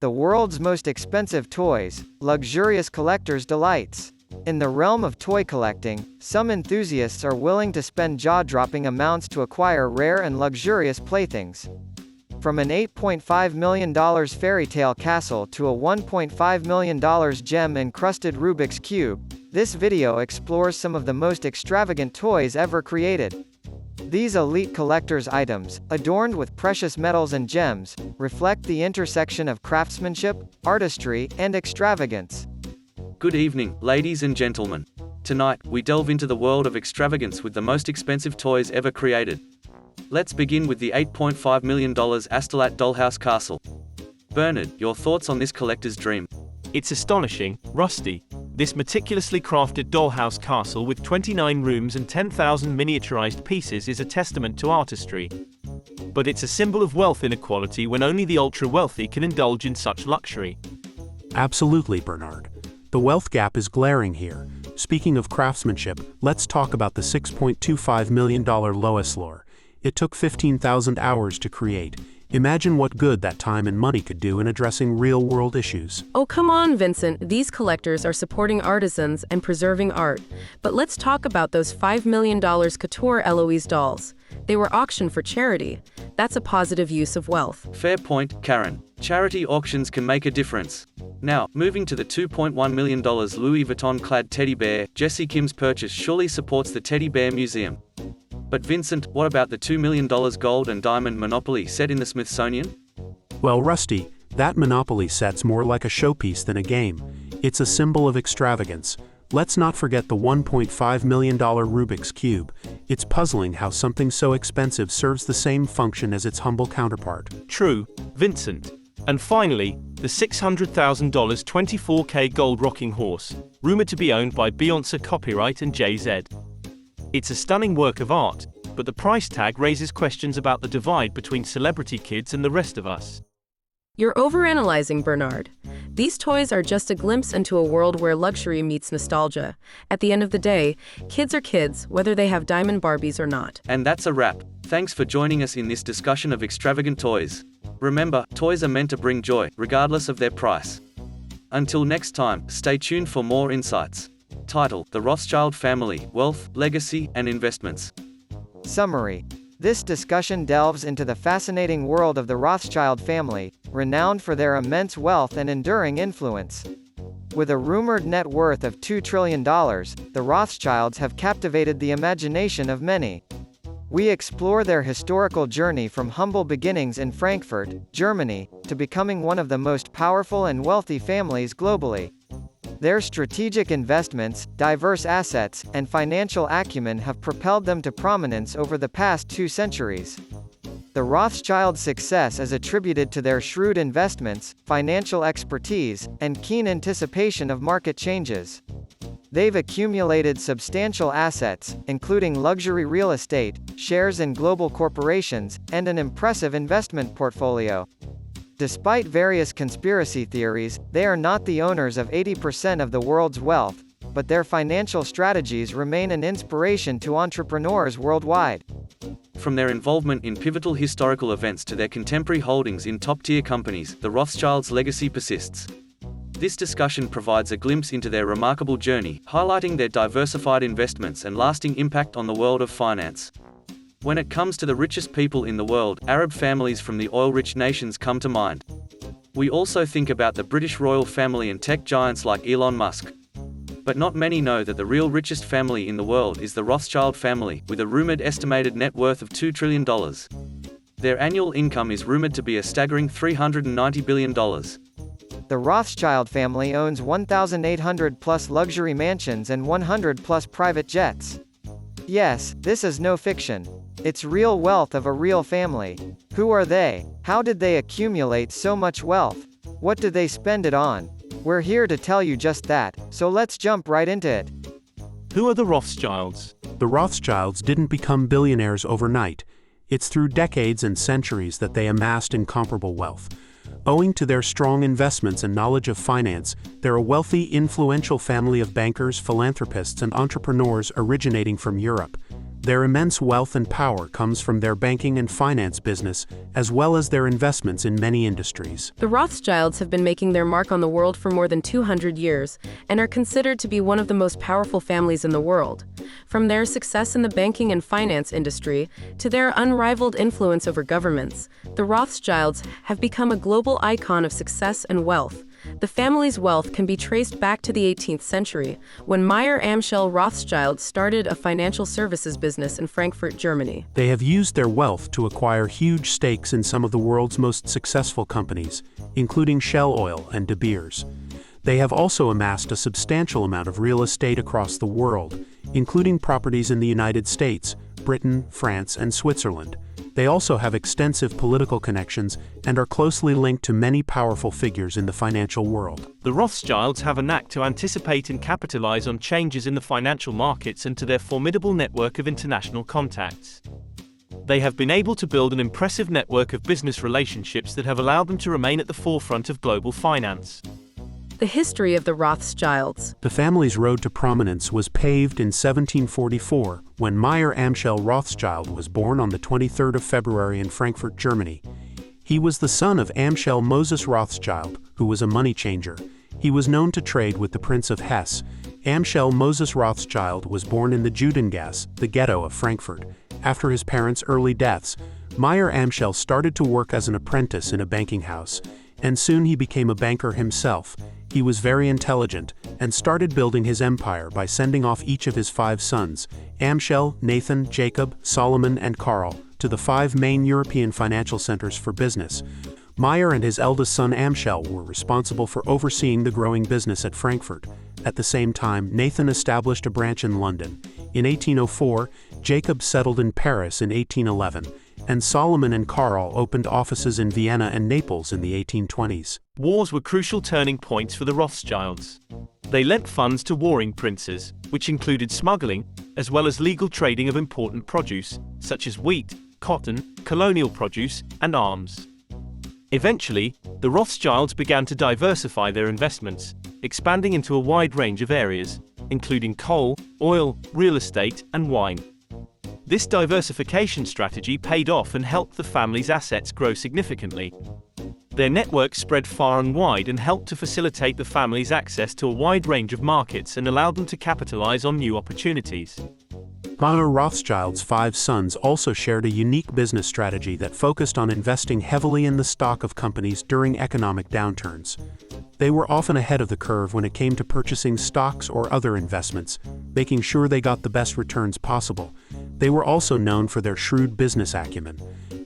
The world's most expensive toys, luxurious collector's delights. In the realm of toy collecting, some enthusiasts are willing to spend jaw-dropping amounts to acquire rare and luxurious playthings. From an $8.5 million fairy tale castle to a $1.5 million gem-encrusted Rubik's Cube, this video explores some of the most extravagant toys ever created. These elite collector's items, adorned with precious metals and gems, reflect the intersection of craftsmanship, artistry, and extravagance. Good evening, ladies and gentlemen. Tonight, we delve into the world of extravagance with the most expensive toys ever created. Let's begin with the $8.5 million Astolat Dollhouse Castle. Bernard, your thoughts on this collector's dream? It's astonishing, Rusty. This meticulously crafted dollhouse castle with 29 rooms and 10,000 miniaturized pieces is a testament to artistry. But it's a symbol of wealth inequality when only the ultra-wealthy can indulge in such luxury. Absolutely, Bernard. The wealth gap is glaring here. Speaking of craftsmanship, let's talk about the $6.25 million Lois lore. It took 15,000 hours to create. Imagine what good that time and money could do in addressing real-world issues. Oh, come on, Vincent. These collectors are supporting artisans and preserving art. But let's talk about those $5 million Couture Eloise dolls. They were auctioned for charity. That's a positive use of wealth. Fair point, Karen. Charity auctions can make a difference. Now, moving to the $2.1 million Louis Vuitton-clad teddy bear, Jessie Kim's purchase surely supports the Teddy Bear Museum. But Vincent, what about the $2 million gold and diamond Monopoly set in the Smithsonian? Well, Rusty, that Monopoly set's more like a showpiece than a game. It's a symbol of extravagance. Let's not forget the $1.5 million Rubik's Cube. It's puzzling how something so expensive serves the same function as its humble counterpart. True, Vincent. And finally, the $600,000 24K gold rocking horse, rumored to be owned by Beyoncé copyright and Jay-Z. It's a stunning work of art, but the price tag raises questions about the divide between celebrity kids and the rest of us. You're overanalyzing, Bernard. These toys are just a glimpse into a world where luxury meets nostalgia. At the end of the day, kids are kids, whether they have diamond Barbies or not. And that's a wrap. Thanks for joining us in this discussion of extravagant toys. Remember, toys are meant to bring joy, regardless of their price. Until next time, stay tuned for more insights. Title: The Rothschild Family, Wealth, Legacy, and Investments. Summary. This discussion delves into the fascinating world of the Rothschild family, renowned for their immense wealth and enduring influence. With a rumored net worth of $2 trillion, the Rothschilds have captivated the imagination of many. We explore their historical journey from humble beginnings in Frankfurt, Germany, to becoming one of the most powerful and wealthy families globally. Their strategic investments, diverse assets, and financial acumen have propelled them to prominence over the past 2 centuries. The Rothschilds' success is attributed to their shrewd investments, financial expertise, and keen anticipation of market changes. They've accumulated substantial assets, including luxury real estate, shares in global corporations, and an impressive investment portfolio. Despite various conspiracy theories, they are not the owners of 80% of the world's wealth, but their financial strategies remain an inspiration to entrepreneurs worldwide. From their involvement in pivotal historical events to their contemporary holdings in top-tier companies, the Rothschilds' legacy persists. This discussion provides a glimpse into their remarkable journey, highlighting their diversified investments and lasting impact on the world of finance. When it comes to the richest people in the world, Arab families from the oil-rich nations come to mind. We also think about the British royal family and tech giants like Elon Musk. But not many know that the real richest family in the world is the Rothschild family, with a rumored estimated net worth of $2 trillion. Their annual income is rumored to be a staggering $390 billion. The Rothschild family owns 1,800-plus luxury mansions and 100-plus private jets. Yes, this is no fiction. It's real wealth of a real family. Who are they? How did they accumulate so much wealth? What did they spend it on? We're here to tell you just that, so let's jump right into it. Who are the Rothschilds? The Rothschilds didn't become billionaires overnight. It's through decades and centuries that they amassed incomparable wealth. Owing to their strong investments and knowledge of finance, they're a wealthy, influential family of bankers, philanthropists, and entrepreneurs originating from Europe. Their immense wealth and power comes from their banking and finance business, as well as their investments in many industries. The Rothschilds have been making their mark on the world for more than 200 years and are considered to be one of the most powerful families in the world. From their success in the banking and finance industry to their unrivaled influence over governments, the Rothschilds have become a global icon of success and wealth. The family's wealth can be traced back to the 18th century, when Meyer Amschel Rothschild started a financial services business in Frankfurt, Germany. They have used their wealth to acquire huge stakes in some of the world's most successful companies, including Shell Oil and De Beers. They have also amassed a substantial amount of real estate across the world, including properties in the United States, Britain, France, and Switzerland. They also have extensive political connections and are closely linked to many powerful figures in the financial world. The Rothschilds have a knack to anticipate and capitalize on changes in the financial markets and to their formidable network of international contacts. They have been able to build an impressive network of business relationships that have allowed them to remain at the forefront of global finance. The history of the Rothschilds. The family's road to prominence was paved in 1744 when Meyer Amschel Rothschild was born on the 23rd of February in Frankfurt, Germany. He was the son of Amschel Moses Rothschild, who was a money changer. He was known to trade with the Prince of Hesse. Amschel Moses Rothschild was born in the Judengasse, the ghetto of Frankfurt. After his parents' early deaths, Meyer Amschel started to work as an apprentice in a banking house, and soon he became a banker himself. He was very intelligent and started building his empire by sending off each of his 5 sons, Amschel, Nathan, Jacob, Solomon, and Karl, to the 5 main European financial centers for business. Meyer and his eldest son Amschel were responsible for overseeing the growing business at Frankfurt. At the same time, Nathan established a branch in London. In 1804, Jacob settled in Paris in 1811, and Solomon and Karl opened offices in Vienna and Naples in the 1820s. Wars were crucial turning points for the Rothschilds. They lent funds to warring princes, which included smuggling, as well as legal trading of important produce, such as wheat, cotton, colonial produce, and arms. Eventually, the Rothschilds began to diversify their investments, expanding into a wide range of areas, including coal, oil, real estate, and wine. This diversification strategy paid off and helped the family's assets grow significantly. Their network spread far and wide and helped to facilitate the family's access to a wide range of markets and allowed them to capitalize on new opportunities. Meyer Rothschild's 5 sons also shared a unique business strategy that focused on investing heavily in the stock of companies during economic downturns. They were often ahead of the curve when it came to purchasing stocks or other investments, making sure they got the best returns possible. They were also known for their shrewd business acumen,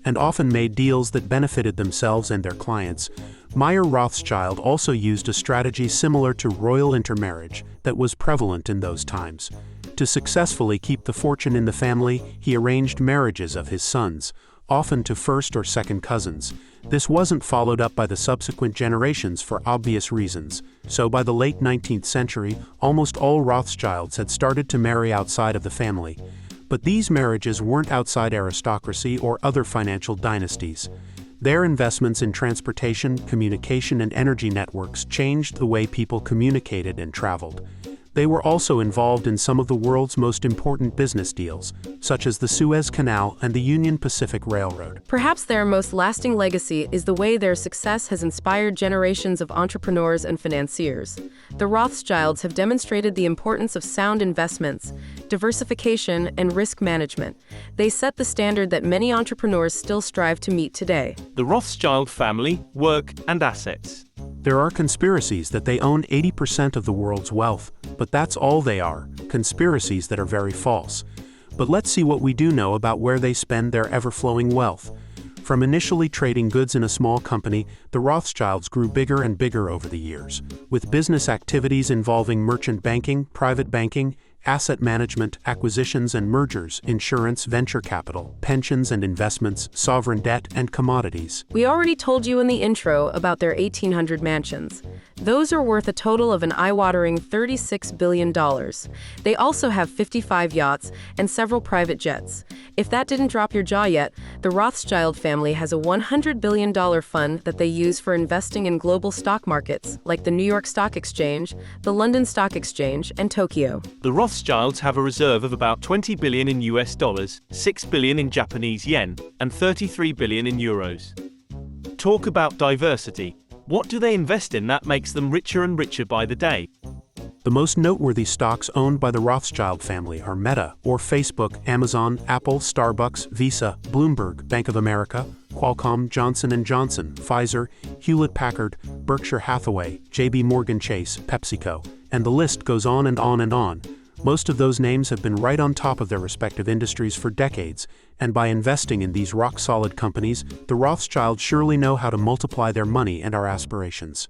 and often made deals that benefited themselves and their clients. Meyer Rothschild also used a strategy similar to royal intermarriage that was prevalent in those times. To successfully keep the fortune in the family, he arranged marriages of his sons, often to first or second cousins. This wasn't followed up by the subsequent generations for obvious reasons, so by the late 19th century, almost all Rothschilds had started to marry outside of the family. But these marriages weren't outside aristocracy or other financial dynasties. Their investments in transportation, communication, and energy networks changed the way people communicated and traveled. They were also involved in some of the world's most important business deals, such as the Suez Canal and the Union Pacific Railroad. Perhaps their most lasting legacy is the way their success has inspired generations of entrepreneurs and financiers. The Rothschilds have demonstrated the importance of sound investments, diversification, and risk management. They set the standard that many entrepreneurs still strive to meet today. The Rothschild family, work, and assets. There are conspiracies that they own 80% of the world's wealth, but that's all they are, conspiracies that are very false. But let's see what we do know about where they spend their ever-flowing wealth. From initially trading goods in a small company, the Rothschilds grew bigger and bigger over the years, with business activities involving merchant banking, private banking, asset management, acquisitions and mergers, insurance, venture capital, pensions and investments, sovereign debt, and commodities. We already told you in the intro about their 1,800 mansions. Those are worth a total of an eye-watering $36 billion. They also have 55 yachts and several private jets. If that didn't drop your jaw yet, the Rothschild family has a $100 billion fund that they use for investing in global stock markets, like the New York Stock Exchange, the London Stock Exchange, and Tokyo. The Rothschilds have a reserve of about 20 billion in US dollars, 6 billion in Japanese yen, and 33 billion in euros. Talk about diversity. What do they invest in that makes them richer and richer by the day? The most noteworthy stocks owned by the Rothschild family are Meta, or Facebook, Amazon, Apple, Starbucks, Visa, Bloomberg, Bank of America, Qualcomm, Johnson & Johnson, Pfizer, Hewlett-Packard, Berkshire Hathaway, JB Morgan Chase, PepsiCo, and the list goes on and on and on. Most of those names have been right on top of their respective industries for decades, and by investing in these rock-solid companies, the Rothschilds surely know how to multiply their money and our aspirations.